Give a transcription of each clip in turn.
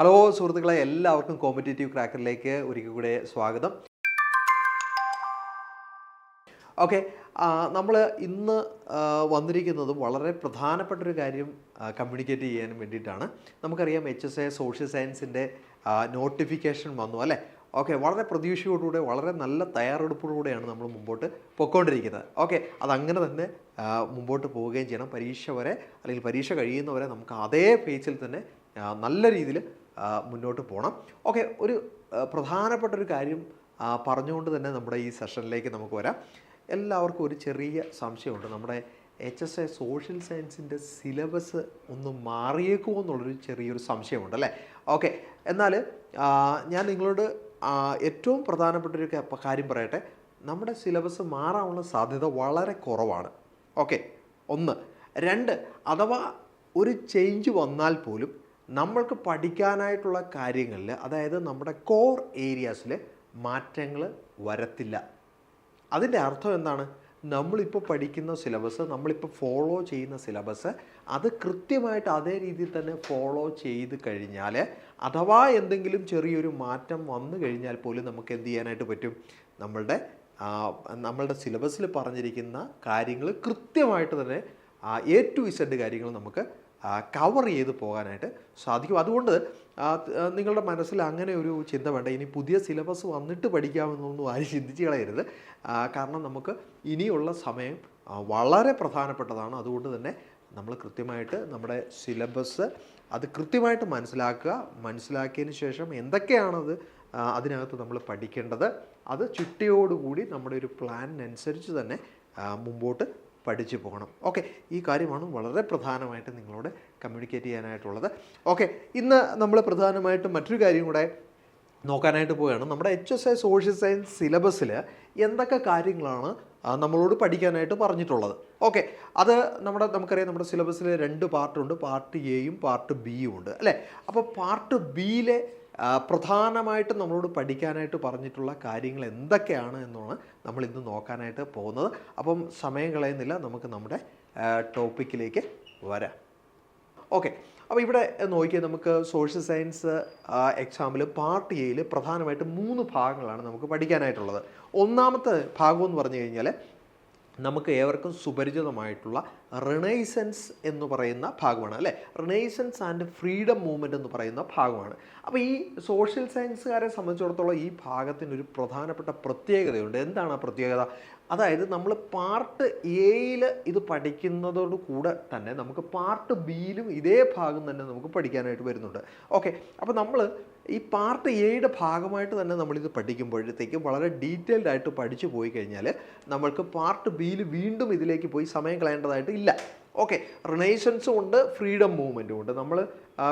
Hello സുഹൃത്തുക്കളെ, എല്ലാവർക്കും competitive ക്രാക്കറിലേക്ക് ഒരിക്കൽ കൂടെ സ്വാഗതം. ഓക്കെ, നമ്മൾ ഇന്ന് വന്നിരിക്കുന്നതും വളരെ പ്രധാനപ്പെട്ടൊരു കാര്യം കമ്മ്യൂണിക്കേറ്റ് ചെയ്യാനും വേണ്ടിയിട്ടാണ്. നമുക്കറിയാം HSA സോഷ്യൽ സയൻസിൻ്റെ നോട്ടിഫിക്കേഷൻ വന്നു അല്ലേ. ഓക്കെ, വളരെ പ്രതീക്ഷയോടുകൂടെ വളരെ നല്ല തയ്യാറെടുപ്പോടുകൂടെയാണ് നമ്മൾ മുമ്പോട്ട് പൊയ്ക്കൊണ്ടിരിക്കുന്നത്. ഓക്കെ, അതങ്ങനെ തന്നെ മുമ്പോട്ട് പോവുകയും ചെയ്യണം. പരീക്ഷ വരെ അല്ലെങ്കിൽ പരീക്ഷ കഴിയുന്നവരെ നമുക്ക് അതേ പേജിൽ തന്നെ നല്ല രീതിയിൽ മുന്നോട്ട് പോകണം. ഓക്കെ, ഒരു പ്രധാനപ്പെട്ടൊരു കാര്യം പറഞ്ഞുകൊണ്ട് തന്നെ നമ്മുടെ ഈ സെഷനിലേക്ക് നമുക്ക് വരാം. എല്ലാവർക്കും ഒരു ചെറിയ സംശയമുണ്ട്. നമ്മുടെ HSA സോഷ്യൽ സയൻസിൻ്റെ സിലബസ് ഒന്ന് മാറിയേക്കുമോ എന്നുള്ളൊരു ചെറിയൊരു സംശയമുണ്ട് അല്ലേ. ഓക്കെ, എന്നാൽ ഞാൻ നിങ്ങളോട് ഏറ്റവും പ്രധാനപ്പെട്ടൊരു കാര്യം പറയട്ടെ. നമ്മുടെ സിലബസ് മാറാനുള്ള സാധ്യത വളരെ കുറവാണ്. ഓക്കെ, ഒന്ന്. രണ്ട്, അഥവാ ഒരു ചേഞ്ച് വന്നാൽ പോലും നമ്മൾക്ക് പഠിക്കാനായിട്ടുള്ള കാര്യങ്ങളിൽ, അതായത് നമ്മുടെ കോർ ഏരിയാസിൽ മാറ്റങ്ങൾ വരത്തില്ല. അതിൻ്റെ അർത്ഥം എന്താണ്? നമ്മളിപ്പോൾ പഠിക്കുന്ന സിലബസ്, നമ്മളിപ്പോൾ ഫോളോ ചെയ്യുന്ന സിലബസ്, അത് കൃത്യമായിട്ട് അതേ രീതിയിൽ തന്നെ ഫോളോ ചെയ്ത് കഴിഞ്ഞാൽ, അഥവാ എന്തെങ്കിലും ചെറിയൊരു മാറ്റം വന്നു കഴിഞ്ഞാൽ പോലും നമുക്ക് എന്ത് ചെയ്യാനായിട്ട് പറ്റും? നമ്മളുടെ സിലബസിൽ പറഞ്ഞിരിക്കുന്ന കാര്യങ്ങൾ കൃത്യമായിട്ട് തന്നെ A to Z കാര്യങ്ങൾ നമുക്ക് കവർ ചെയ്ത് പോകാനായിട്ട് സാധിക്കും. അതുകൊണ്ട് നിങ്ങളുടെ മനസ്സിൽ അങ്ങനെ ഒരു ചിന്ത വേണ്ട. ഇനി പുതിയ സിലബസ് വന്നിട്ട് പഠിക്കാമെന്നൊന്നും ആരും ചിന്തിച്ച് കളയരുത്. കാരണം നമുക്ക് ഇനിയുള്ള സമയം വളരെ പ്രധാനപ്പെട്ടതാണ്. അതുകൊണ്ട് തന്നെ നമ്മൾ കൃത്യമായിട്ട് നമ്മുടെ സിലബസ് അത് കൃത്യമായിട്ട് മനസ്സിലാക്കിയതിന് ശേഷം എന്തൊക്കെയാണത് അതിനകത്ത് നമ്മൾ പഠിക്കേണ്ടത്, അത് ചിട്ടയോടുകൂടി നമ്മുടെ ഒരു പ്ലാനിനനുസരിച്ച് തന്നെ മുമ്പോട്ട് പഠിച്ചു പോകണം. ഓക്കെ, ഈ കാര്യമാണ് വളരെ പ്രധാനമായിട്ട് നിങ്ങളോട് കമ്മ്യൂണിക്കേറ്റ് ചെയ്യാനായിട്ടുള്ളത്. ഓക്കെ, ഇന്ന് നമ്മൾ പ്രധാനമായിട്ടും മറ്റൊരു കാര്യം കൂടെ നോക്കാനായിട്ട് പോവുകയാണ്. നമ്മുടെ HSA സോഷ്യൽ സയൻസ് സിലബസിൽ എന്തൊക്കെ കാര്യങ്ങളാണ് നമ്മളോട് പഠിക്കാനായിട്ട് പറഞ്ഞിട്ടുള്ളത്. ഓക്കെ, അത് നമുക്കറിയാം നമ്മുടെ സിലബസിൽ 2 പാർട്ടുണ്ട്. പാർട്ട് എയും പാർട്ട് ബിയും ഉണ്ട് അല്ലേ. അപ്പോൾ പാർട്ട് ബിയിലെ പ്രധാനമായിട്ടും നമ്മളോട് പഠിക്കാനായിട്ട് പറഞ്ഞിട്ടുള്ള കാര്യങ്ങൾ എന്തൊക്കെയാണ് എന്നാണ് നമ്മൾ ഇന്ന് നോക്കാനായിട്ട് പോകുന്നത്. അപ്പം സമയം കളയുന്നില്ല, നമുക്ക് നമ്മുടെ ടോപ്പിക്കിലേക്ക് വരാം. ഓക്കെ, അപ്പോൾ ഇവിടെ നോക്കിയാൽ നമുക്ക് സോഷ്യൽ സയൻസ് എക്സാമിൽ പാർട്ട് എയിൽ പ്രധാനമായിട്ട് 3 ഭാഗങ്ങളാണ് നമുക്ക് പഠിക്കാനായിട്ടുള്ളത്. ഒന്നാമത്തെ ഭാഗം എന്ന് പറഞ്ഞു കഴിഞ്ഞാൽ നമുക്ക് ഏവർക്കും സുപരിചിതമായിട്ടുള്ള റിനൈസൻസ് എന്ന് പറയുന്ന ഭാഗമാണ് അല്ലേ. റിനൈസൻസ് ആൻഡ് ഫ്രീഡം മൂവ്മെൻറ്റ് എന്ന് പറയുന്ന ഭാഗമാണ്. അപ്പോൾ ഈ സോഷ്യൽ സയൻസുകാരെ സംബന്ധിച്ചിടത്തോളം ഈ ഭാഗത്തിനൊരു പ്രധാനപ്പെട്ട പ്രത്യേകതയുണ്ട്. എന്താണ് ആ പ്രത്യേകത? അതായത് നമ്മൾ പാർട്ട് എയിൽ ഇത് പഠിക്കുന്നതോട് കൂടെ തന്നെ നമുക്ക് പാർട്ട് ബിയിലും ഇതേ ഭാഗം തന്നെ നമുക്ക് പഠിക്കാനായിട്ട് വരുന്നുണ്ട്. ഓക്കെ, അപ്പോൾ നമ്മൾ ഈ പാർട്ട് എയുടെ ഭാഗമായിട്ട് തന്നെ നമ്മളിത് പഠിക്കുമ്പോഴത്തേക്കും വളരെ ഡീറ്റെയിൽഡ് ആയിട്ട് പഠിച്ചു പോയി കഴിഞ്ഞാൽ നമ്മൾക്ക് പാർട്ട് ബിയിൽ വീണ്ടും ഇതിലേക്ക് പോയി സമയം കളയേണ്ടതായിട്ട് ഇല്ല. ഓക്കെ, റിനൈസൻസും ഉണ്ട്, ഫ്രീഡം മൂവ്മെൻറ്റും ഉണ്ട്. നമ്മൾ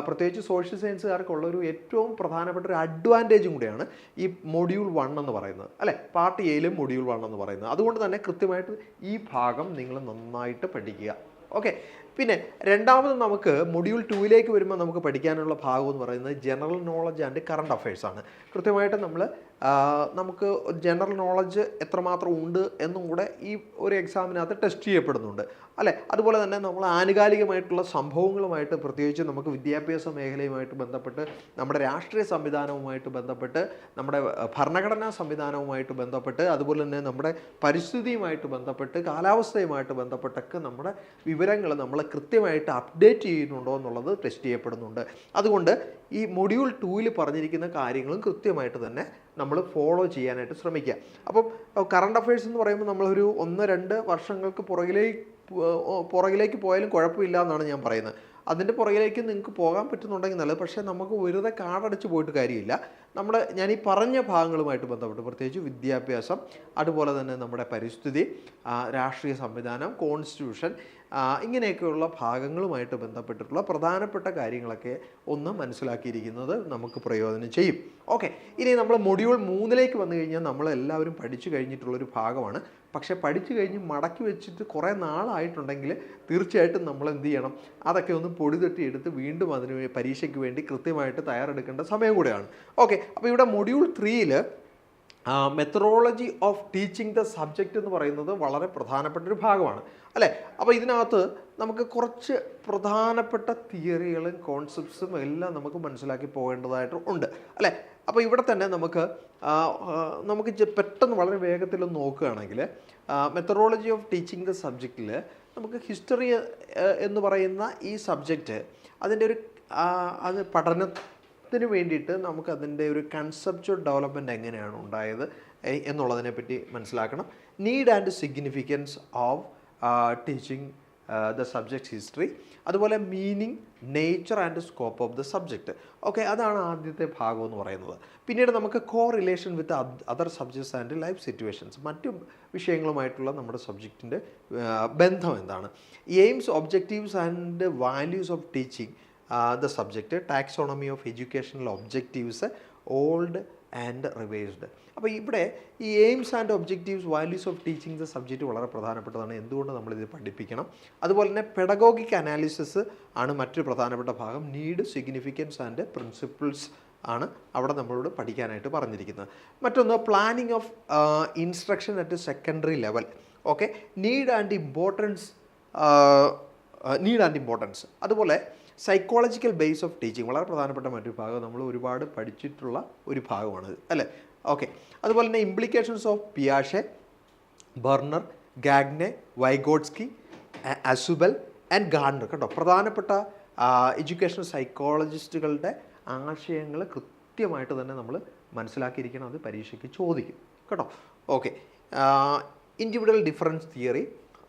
പ്രത്യേകിച്ച് സോഷ്യൽ സയൻസുകാർക്കുള്ളൊരു ഏറ്റവും പ്രധാനപ്പെട്ട ഒരു അഡ്വാൻറ്റേജും കൂടെയാണ് ഈ മൊഡ്യൂൾ 1 എന്ന് പറയുന്നത് അല്ലേ. പാർട്ട് എയിലും മൊഡ്യൂൾ 1 എന്ന് പറയുന്നത്. അതുകൊണ്ട് തന്നെ കൃത്യമായിട്ട് ഈ ഭാഗം നിങ്ങൾ നന്നായിട്ട് പഠിക്കുക. ഓക്കെ, പിന്നെ രണ്ടാമത് നമുക്ക് മൊഡ്യൂൾ 2ലേക്ക് വരുമ്പോൾ നമുക്ക് പഠിക്കാനുള്ള ഭാഗം എന്ന് പറയുന്നത് general knowledge and current affairs ആണ്. കൃത്യമായിട്ട് നമുക്ക് ജനറൽ നോളജ് എത്രമാത്രം ഉണ്ട് എന്നും കൂടെ ഈ ഒരു എക്സാമിനകത്ത് ടെസ്റ്റ് ചെയ്യപ്പെടുന്നുണ്ട് അല്ലേ. അതുപോലെ തന്നെ നമ്മൾ ആനുകാലികമായിട്ടുള്ള സംഭവങ്ങളുമായിട്ട്, പ്രത്യേകിച്ച് നമുക്ക് വിദ്യാഭ്യാസ മേഖലയുമായിട്ട് ബന്ധപ്പെട്ട്, നമ്മുടെ രാഷ്ട്രീയ സംവിധാനവുമായിട്ട് ബന്ധപ്പെട്ട്, നമ്മുടെ ഭരണഘടനാ സംവിധാനവുമായിട്ട് ബന്ധപ്പെട്ട്, അതുപോലെ തന്നെ നമ്മുടെ പരിസ്ഥിതിയുമായിട്ട് ബന്ധപ്പെട്ട്, കാലാവസ്ഥയുമായിട്ട് ബന്ധപ്പെട്ടൊക്കെ നമ്മുടെ വിവരങ്ങൾ നമ്മൾ കൃത്യമായിട്ട് അപ്ഡേറ്റ് ചെയ്യുന്നുണ്ടോ എന്നുള്ളത് ടെസ്റ്റ് ചെയ്യപ്പെടുന്നുണ്ട്. അതുകൊണ്ട് ഈ മൊഡ്യൂൾ 2ൽ പറഞ്ഞിരിക്കുന്ന കാര്യങ്ങളും കൃത്യമായിട്ട് തന്നെ നമ്മൾ ഫോളോ ചെയ്യാനായിട്ട് ശ്രമിക്കുക. അപ്പം കറണ്ട് അഫയേഴ്സ് എന്ന് പറയുമ്പോൾ നമ്മളൊരു 1-2 വർഷങ്ങൾക്ക് പുറകിലേക്ക് പോയാലും കുഴപ്പമില്ല എന്നാണ് ഞാൻ പറയുന്നത്. അതിൻ്റെ പുറകിലേക്ക് നിങ്ങൾക്ക് പോകാൻ പറ്റുന്നുണ്ടെങ്കിൽ നല്ലത്. പക്ഷേ നമുക്ക് വെറുതെ കാടടച്ച് പോയിട്ട് കാര്യമില്ല. ഞാൻ ഈ പറഞ്ഞ ഭാഗങ്ങളുമായിട്ട് ബന്ധപ്പെട്ട്, പ്രത്യേകിച്ച് വിദ്യാഭ്യാസം, അതുപോലെ തന്നെ നമ്മുടെ പരിസ്ഥിതി, രാഷ്ട്രീയ സംവിധാനം, കോൺസ്റ്റിറ്റ്യൂഷൻ, ഇങ്ങനെയൊക്കെയുള്ള ഭാഗങ്ങളുമായിട്ട് ബന്ധപ്പെട്ടിട്ടുള്ള പ്രധാനപ്പെട്ട കാര്യങ്ങളൊക്കെ ഒന്ന് മനസ്സിലാക്കിയിരിക്കുന്നത് നമുക്ക് പ്രയോജനം ചെയ്യും. ഓക്കെ, ഇനി നമ്മൾ മൊഡ്യൂൾ 3ലേക്ക് വന്നു കഴിഞ്ഞാൽ നമ്മളെല്ലാവരും പഠിച്ചു കഴിഞ്ഞിട്ടുള്ളൊരു ഭാഗമാണ്. പക്ഷേ പഠിച്ചു കഴിഞ്ഞ് മടക്കി വെച്ചിട്ട് കുറേ നാളായിട്ടുണ്ടെങ്കിൽ തീർച്ചയായിട്ടും നമ്മൾ എന്ത് ചെയ്യണം? അതൊക്കെ ഒന്ന് പൊടി തട്ടി എടുത്ത് വീണ്ടും അതിന് പരീക്ഷയ്ക്ക് വേണ്ടി കൃത്യമായിട്ട് തയ്യാറെടുക്കേണ്ട സമയം കൂടെയാണ്. ഓക്കെ, അപ്പോൾ ഇവിടെ മൊഡ്യൂൾ 3ൽ methodology of teaching the subject എന്ന് പറയുന്നത് വളരെ പ്രധാനപ്പെട്ടൊരു ഭാഗമാണ് അല്ലേ. അപ്പോൾ ഇതിനകത്ത് നമുക്ക് കുറച്ച് പ്രധാനപ്പെട്ട തിയറികളും കോൺസെപ്റ്റ്സും എല്ലാം നമുക്ക് മനസ്സിലാക്കി പോകേണ്ടതായിട്ട് ഉണ്ട് അല്ലേ. അപ്പോൾ ഇവിടെ തന്നെ നമുക്ക് പെട്ടെന്ന് വളരെ വേഗത്തിലൊന്ന് നോക്കുകയാണെങ്കിൽ മെത്തഡോളജി ഓഫ് ടീച്ചിങ് ദ സബ്ജക്റ്റിൽ നമുക്ക് ഹിസ്റ്ററി എന്ന് പറയുന്ന ഈ സബ്ജക്റ്റ് അതിൻ്റെ അത് പഠനത്തിന് വേണ്ടിയിട്ട് നമുക്ക് അതിൻ്റെ ഒരു കൺസെപ്ച്വൽ ഡെവലപ്മെൻറ്റ് എങ്ങനെയാണ് ഉണ്ടായത് എന്നുള്ളതിനെപ്പറ്റി മനസ്സിലാക്കണം. Need and significance of teaching the subject history, അതുപോലെ meaning, nature and scope of the subject. Okay, അതാണ് ആദ്യത്തെ ഭാഗം എന്ന് പറയുന്നത്. പിന്നീട് നമുക്ക് correlation with other subjects and life situations, മറ്റു വിഷയങ്ങളുമായിട്ടുള്ള നമ്മുടെ സബ്ജക്റ്റിൻ്റെ ബന്ധം എന്താണ്, aims, objectives and values of teaching the subject, taxonomy of educational objectives old and revised. അപ്പോൾ ഇവിടെ ഈ aims and objectives, values of teaching the subject വളരെ പ്രധാനപ്പെട്ടതാണ്. എന്തുകൊണ്ട് നമ്മളിത് പഠിപ്പിക്കണം. അതുപോലെ തന്നെ പെഡഗോഗിക് അനാലിസിസ് ആണ് മറ്റൊരു പ്രധാനപ്പെട്ട ഭാഗം. നീഡ്, സിഗ്നിഫിക്കൻസ് ആൻഡ് പ്രിൻസിപ്പിൾസ് ആണ് അവിടെ നമ്മളോട് പഠിക്കാനായിട്ട് പറഞ്ഞിരിക്കുന്നത്. മറ്റൊന്ന് planning of instruction at secondary level. Okay, need and importance. അതുപോലെ സൈക്കോളജിക്കൽ ബേസ് ഓഫ് ടീച്ചിങ്, വളരെ പ്രധാനപ്പെട്ട മറ്റൊരു ഭാഗം, നമ്മൾ ഒരുപാട് പഠിച്ചിട്ടുള്ള ഒരു ഭാഗമാണിത് അല്ലേ. ഓക്കെ, അതുപോലെ തന്നെ ഇംപ്ലിക്കേഷൻസ് ഓഫ് പിയാഷെ, Bruner, Gagne, Vygotsky, Ausubel and Gardner. കേട്ടോ, പ്രധാനപ്പെട്ട എഡ്യൂക്കേഷണൽ സൈക്കോളജിസ്റ്റുകളുടെ ആശയങ്ങൾ കൃത്യമായിട്ട് തന്നെ നമ്മൾ മനസ്സിലാക്കിയിരിക്കണം. അത് പരീക്ഷയ്ക്ക് ചോദിക്കും കേട്ടോ. ഓക്കെ, ഇൻഡിവിജ്വൽ ഡിഫറൻസ് തിയറി,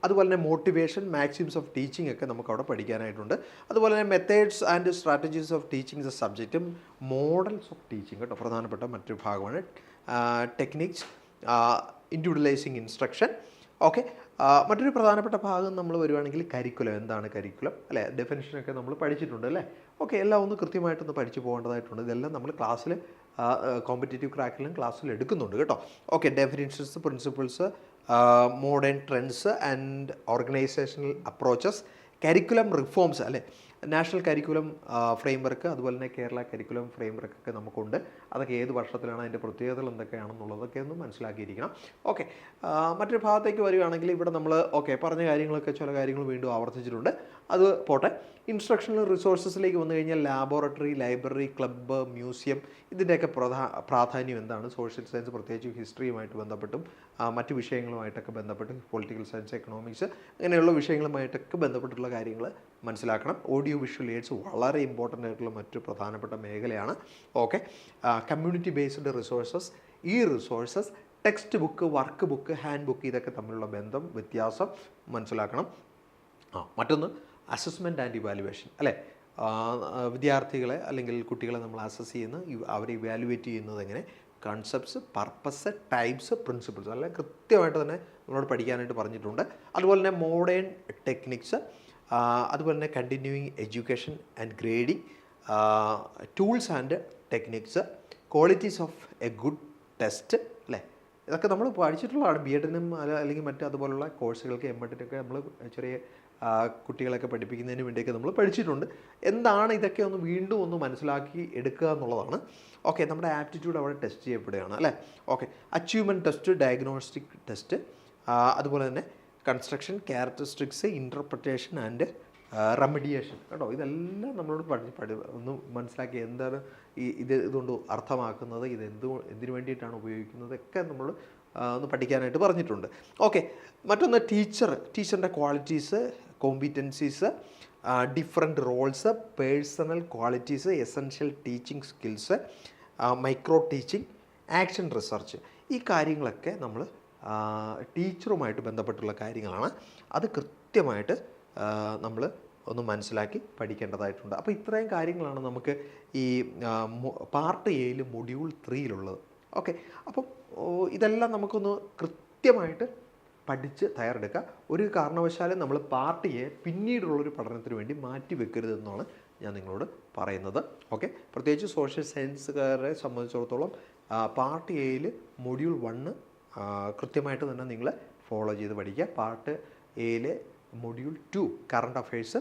അതുപോലെ തന്നെ മോട്ടിവേഷൻ, മാക്സിംസ് ഓഫ് ടീച്ചിങ് ഒക്കെ നമുക്ക് അവിടെ പഠിക്കാനായിട്ടുണ്ട്. അതുപോലെ തന്നെ methods and strategies of teaching the സബ്ജക്റ്റും മോഡൽസ് ഓഫ് ടീച്ചിങ് കേട്ടോ, പ്രധാനപ്പെട്ട മറ്റൊരു ഭാഗമാണ്. Techniques, ഇൻഡിവിജ്വലൈസിങ് instruction. ഓക്കെ, മറ്റൊരു പ്രധാനപ്പെട്ട ഭാഗം നമ്മൾ വരുവാണെങ്കിൽ കരിക്കുലം. എന്താണ് കരിക്കുലം അല്ലേ, ഡെഫിനിഷനൊക്കെ നമ്മൾ പഠിച്ചിട്ടുണ്ട് അല്ലേ. ഓക്കെ, എല്ലാം ഒന്ന് കൃത്യമായിട്ടൊന്ന് പഠിച്ചു പോകേണ്ടതായിട്ടുണ്ട്. ഇതെല്ലാം നമ്മൾ ക്ലാസ്സിൽ കോമ്പറ്റേറ്റീവ് ക്രാക്കിലും ക്ലാസ്സിൽ എടുക്കുന്നുണ്ട് കേട്ടോ. Okay, definitions, principles, modern trends and organisational approaches, curriculum reforms അല്ലേ, നാഷണൽ കരിക്കുലം ഫ്രെയിംവർക്ക്, അതുപോലെ തന്നെ കേരള കരിക്കുലം ഫ്രെയിംവർക്കൊക്കെ നമുക്കുണ്ട്. അതൊക്കെ ഏത് വർഷത്തിലാണ്, അതിൻ്റെ പ്രത്യേകതകൾ എന്തൊക്കെയാണെന്നുള്ളതൊക്കെ ഒന്ന് മനസ്സിലാക്കിയിരിക്കണം. ഓക്കെ, മറ്റൊരു ഭാഗത്തേക്ക് വരികയാണെങ്കിൽ ഇവിടെ നമ്മൾ പറഞ്ഞ കാര്യങ്ങളൊക്കെ ചില കാര്യങ്ങൾ വീണ്ടും ആവർത്തിച്ചിട്ടുണ്ട്. അത് പോട്ടെ. ഇൻസ്ട്രക്ഷണൽ റിസോഴ്സസിലേക്ക് വന്നു കഴിഞ്ഞാൽ ലാബോറട്ടറി, ലൈബ്രറി, ക്ലബ്ബ്, മ്യൂസിയം, ഇതിൻ്റെയൊക്കെ പ്രാധാന്യം എന്താണ്, സോഷ്യൽ സയൻസ് പ്രത്യേകിച്ച് ഹിസ്റ്ററിയുമായിട്ട് ബന്ധപ്പെട്ടും മറ്റു വിഷയങ്ങളുമായിട്ടൊക്കെ ബന്ധപ്പെട്ട്, പൊളിറ്റിക്കൽ സയൻസ്, എക്കണോമിക്സ്, അങ്ങനെയുള്ള വിഷയങ്ങളുമായിട്ടൊക്കെ ബന്ധപ്പെട്ടുള്ള കാര്യങ്ങൾ മനസ്സിലാക്കണം. ഓഡിയോ വിഷ്വൽ എയ്ഡ്സ് വളരെ ഇമ്പോർട്ടൻ്റ് ആയിട്ടുള്ള മറ്റൊരു പ്രധാനപ്പെട്ട മേഖലയാണ്. ഓക്കെ, കമ്മ്യൂണിറ്റി ബേസ്ഡ് റിസോഴ്സസ്, ഈ resources text book, work book, hand book, ഇതൊക്കെ തമ്മിലുള്ള ബന്ധം, വ്യത്യാസം മനസ്സിലാക്കണം. മറ്റൊന്ന് അസസ്മെൻറ്റ് ആൻഡ് ഇവാലുവേഷൻ അല്ലേ, വിദ്യാർത്ഥികളെ അല്ലെങ്കിൽ കുട്ടികളെ നമ്മൾ അസസ് ചെയ്യുന്ന, അവരെ ഇവാലുവേറ്റ് ചെയ്യുന്നത് എങ്ങനെ, കൺസെപ്റ്റ്സ്, പർപ്പസ്, ടൈപ്സ്, പ്രിൻസിപ്പിൾസ് എല്ലാം കൃത്യമായിട്ട് തന്നെ നമ്മളോട് പഠിക്കാനായിട്ട് പറഞ്ഞിട്ടുണ്ട്. അതുപോലെ തന്നെ മോഡേൺ ടെക്നിക്സ്, അതുപോലെ തന്നെ continuing education and grading, tools and techniques, qualities of A good test അല്ലേ, ഇതൊക്കെ നമ്മൾ പഠിച്ചിട്ടുള്ളതാണ്. ബി എഡിനും അല്ലെങ്കിൽ മറ്റ് അതുപോലുള്ള കോഴ്സുകൾക്ക്, എം.എഡിനൊക്കെ നമ്മൾ ചെറിയ കുട്ടികളൊക്കെ പഠിപ്പിക്കുന്നതിന് വേണ്ടിയൊക്കെ നമ്മൾ പഠിച്ചിട്ടുണ്ട്. എന്താണ് ഇതൊക്കെ ഒന്ന് വീണ്ടും ഒന്ന് മനസ്സിലാക്കി എടുക്കുക എന്നുള്ളതാണ്. ഓക്കെ, നമ്മുടെ ആപ്റ്റിറ്റ്യൂഡ് അവിടെ ടെസ്റ്റ് ചെയ്യപ്പെടുകയാണ് അല്ലേ. Okay, achievement test, diagnostic test, അതുപോലെ തന്നെ construction, characteristics, interpretation and remediation കേട്ടോ, ഇതെല്ലാം നമ്മളോട് ഒന്ന് മനസ്സിലാക്കി എന്താണ് ഇതുകൊണ്ട് അർത്ഥമാക്കുന്നത്, എന്തിനു വേണ്ടിയിട്ടാണ് ഉപയോഗിക്കുന്നത് ഒക്കെ നമ്മൾ ഒന്ന് പഠിക്കാനായിട്ട് പറഞ്ഞിട്ടുണ്ട്. ഓക്കെ, മറ്റൊന്ന് ടീച്ചറിൻ്റെ qualities, competencies, different Rolls, personal qualities, essential teaching skills, micro teaching, action research, ഈ കാര്യങ്ങളൊക്കെ നമ്മൾ ടീച്ചറുമായിട്ട് ബന്ധപ്പെട്ടുള്ള കാര്യങ്ങളാണ്. അത് കൃത്യമായിട്ട് നമ്മൾ ഒന്ന് മനസ്സിലാക്കി പഠിക്കേണ്ടതായിട്ടുണ്ട്. അപ്പോൾ ഇത്രയും കാര്യങ്ങളാണ് നമുക്ക് ഈ പാർട്ട് എയിൽ മൊഡ്യൂൾ 3 ഓക്കെ, അപ്പം ഇതെല്ലാം നമുക്കൊന്ന് കൃത്യമായിട്ട് പഠിച്ച് തയ്യാറെടുക്കുക. ഒരു കാരണവശാലും നമ്മൾ പാർട്ട് എ പിന്നീടുള്ളൊരു പഠനത്തിന് വേണ്ടി മാറ്റി വെക്കരുതെന്നാണ് ഞാൻ നിങ്ങളോട് പറയുന്നത്. ഓക്കെ, പ്രത്യേകിച്ച് സോഷ്യൽ സയൻസുകാരെ സംബന്ധിച്ചിടത്തോളം പാർട്ട് എയിൽ മൊഡ്യൂൾ 1 കൃത്യമായിട്ട് തന്നെ നിങ്ങൾ ഫോളോ ചെയ്ത് പഠിക്കുക. പാർട്ട് എയിൽ മൊഡ്യൂൾ 2 കറണ്ട് അഫയേഴ്സ്,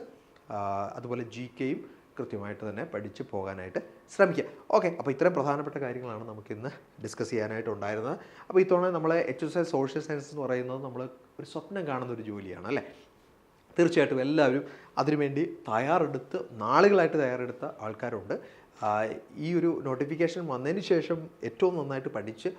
അതുപോലെ GKയും കൃത്യമായിട്ട് തന്നെ പഠിച്ച് പോകാനായിട്ട് ശ്രമിക്കുക. ഓക്കെ, അപ്പോൾ ഇത്രയും പ്രധാനപ്പെട്ട കാര്യങ്ങളാണ് നമുക്കിന്ന് ഡിസ്കസ് ചെയ്യാനായിട്ടുണ്ടായിരുന്നത്. അപ്പോൾ ഇത്തവണ നമ്മളെ HSI സോഷ്യൽ സയൻസ് എന്ന് പറയുന്നത് നമ്മൾ ഒരു സ്വപ്നം കാണുന്ന ഒരു ജോലിയാണ് അല്ലേ. തീർച്ചയായിട്ടും എല്ലാവരും അതിനുവേണ്ടി നാളുകളായിട്ട് തയ്യാറെടുത്ത ആൾക്കാരുണ്ട്. ഈ ഒരു നോട്ടിഫിക്കേഷൻ വന്നതിന് ശേഷം ഏറ്റവും നന്നായിട്ട് പഠിച്ച്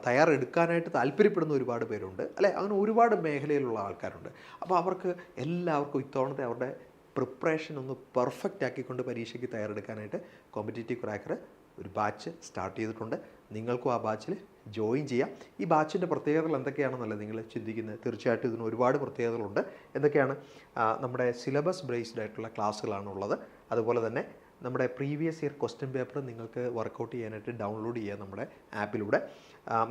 തയ്യാറെടുക്കാനായിട്ട് താല്പര്യപ്പെടുന്ന ഒരുപാട് പേരുണ്ട് അല്ലേ, അങ്ങനെ ഒരുപാട് മേഖലയിലുള്ള ആൾക്കാരുണ്ട്. അപ്പോൾ അവർക്ക് എല്ലാവർക്കും ഇത്തവണത്തെ അവരുടെ പ്രിപ്പറേഷൻ ഒന്ന് പെർഫെക്റ്റ് ആക്കിക്കൊണ്ട് പരീക്ഷയ്ക്ക് തയ്യാറെടുക്കാനായിട്ട് കോമ്പറ്റേറ്റീവ് ക്രാക്കർ ഒരു ബാച്ച് സ്റ്റാർട്ട് ചെയ്തിട്ടുണ്ട്. നിങ്ങൾക്കും ആ ബാച്ചിൽ ജോയിൻ ചെയ്യാം. ഈ ബാച്ചിൻ്റെ പ്രത്യേകതകൾ എന്തൊക്കെയാണെന്നല്ലേ നിങ്ങൾ ചിന്തിക്കുന്നത്? തീർച്ചയായിട്ടും ഇതിന് ഒരുപാട് പ്രത്യേകതകളുണ്ട്. എന്തൊക്കെയാണ്? നമ്മുടെ സിലബസ് ബേസ്ഡ് ആയിട്ടുള്ള ക്ലാസ്സുകളാണ് ഉള്ളത്. അതുപോലെ തന്നെ നമ്മുടെ പ്രീവിയസ് ഇയർ ക്വസ്റ്റ്യൻ പേപ്പർ നിങ്ങൾക്ക് വർക്കൗട്ട് ചെയ്യാനായിട്ട് ഡൗൺലോഡ് ചെയ്യാം നമ്മുടെ ആപ്പിലൂടെ.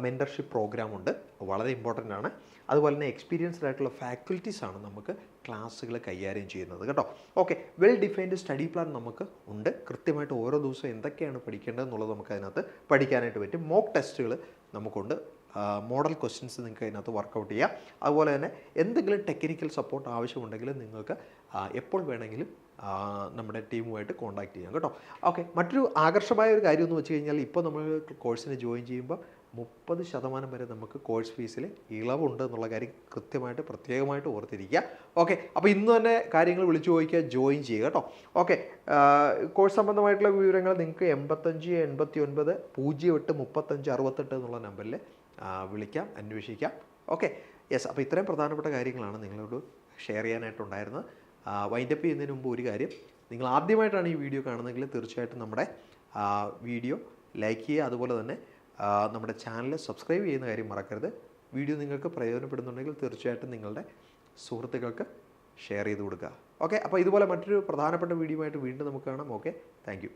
മെൻറ്റർഷിപ്പ് പ്രോഗ്രാം ഉണ്ട്, വളരെ ഇമ്പോർട്ടൻ്റ് ആണ്. അതുപോലെ തന്നെ എക്സ്പീരിയൻസ്ഡ് ആയിട്ടുള്ള ഫാക്കൽറ്റീസാണ് നമുക്ക് ക്ലാസ്സുകൾ കൈകാര്യം ചെയ്യുന്നത് കേട്ടോ. Okay, well defined study plan നമുക്ക് ഉണ്ട്. കൃത്യമായിട്ട് ഓരോ ദിവസവും എന്തൊക്കെയാണ് പഠിക്കേണ്ടത് എന്നുള്ളത് നമുക്ക് അതിനകത്ത് പഠിക്കാനായിട്ട് പറ്റും. മോക്ക് ടെസ്റ്റുകൾ നമുക്കുണ്ട്. മോഡൽ ക്വസ്റ്റ്യൻസ് നിങ്ങൾക്ക് അതിനകത്ത് വർക്കൗട്ട് ചെയ്യാം. അതുപോലെ തന്നെ എന്തെങ്കിലും ടെക്നിക്കൽ സപ്പോർട്ട് ആവശ്യമുണ്ടെങ്കിൽ നിങ്ങൾക്ക് എപ്പോൾ വേണമെങ്കിലും നമ്മുടെ ടീമുമായിട്ട് കോൺടാക്ട് ചെയ്യാം കേട്ടോ. ഓക്കെ, മറ്റൊരു ആകർഷമായ ഒരു കാര്യം എന്ന് വെച്ച് കഴിഞ്ഞാൽ ഇപ്പോൾ നമ്മൾ കോഴ്സിന് ജോയിൻ ചെയ്യുമ്പോൾ 30% വരെ നമുക്ക് കോഴ്സ് ഫീസിൽ ഇളവുണ്ട് എന്നുള്ള കാര്യം പ്രത്യേകമായിട്ട് ഓർത്തിരിക്കുക. ഓക്കെ, അപ്പോൾ ഇന്ന് തന്നെ കാര്യങ്ങൾ വിളിച്ചു ചോദിക്കുക, ജോയിൻ ചെയ്യുക കേട്ടോ. ഓക്കെ, കോഴ്സ് സംബന്ധമായിട്ടുള്ള വിവരങ്ങൾ നിങ്ങൾക്ക് 85 89 08 35 68 എന്നുള്ള നമ്പറിൽ വിളിക്കാം, അന്വേഷിക്കാം. Okay, yes. അപ്പോൾ ഇത്രയും പ്രധാനപ്പെട്ട കാര്യങ്ങളാണ് നിങ്ങളോട് ഷെയർ ചെയ്യാനായിട്ടുണ്ടായിരുന്നത്. വൈൻഡപ്പ് ചെയ്യുന്നതിന് മുമ്പ് ഒരു കാര്യം, നിങ്ങൾ ആദ്യമായിട്ടാണ് ഈ വീഡിയോ കാണുന്നതെങ്കിൽ തീർച്ചയായിട്ടും നമ്മുടെ വീഡിയോ ലൈക്ക് ചെയ്യുക. അതുപോലെ തന്നെ നമ്മുടെ ചാനൽ സബ്സ്ക്രൈബ് ചെയ്യുന്ന കാര്യം മറക്കരുത്. വീഡിയോ നിങ്ങൾക്ക് പ്രയോജനപ്പെടുന്നുണ്ടെങ്കിൽ തീർച്ചയായിട്ടും നിങ്ങളുടെ സുഹൃത്തുക്കൾക്ക് ഷെയർ ചെയ്ത് കൊടുക്കുക. ഓക്കെ, അപ്പോൾ ഇതുപോലെ മറ്റൊരു പ്രധാനപ്പെട്ട വീഡിയോ ആയിട്ട് വീണ്ടും നമുക്ക് കാണാം. Okay, thank you.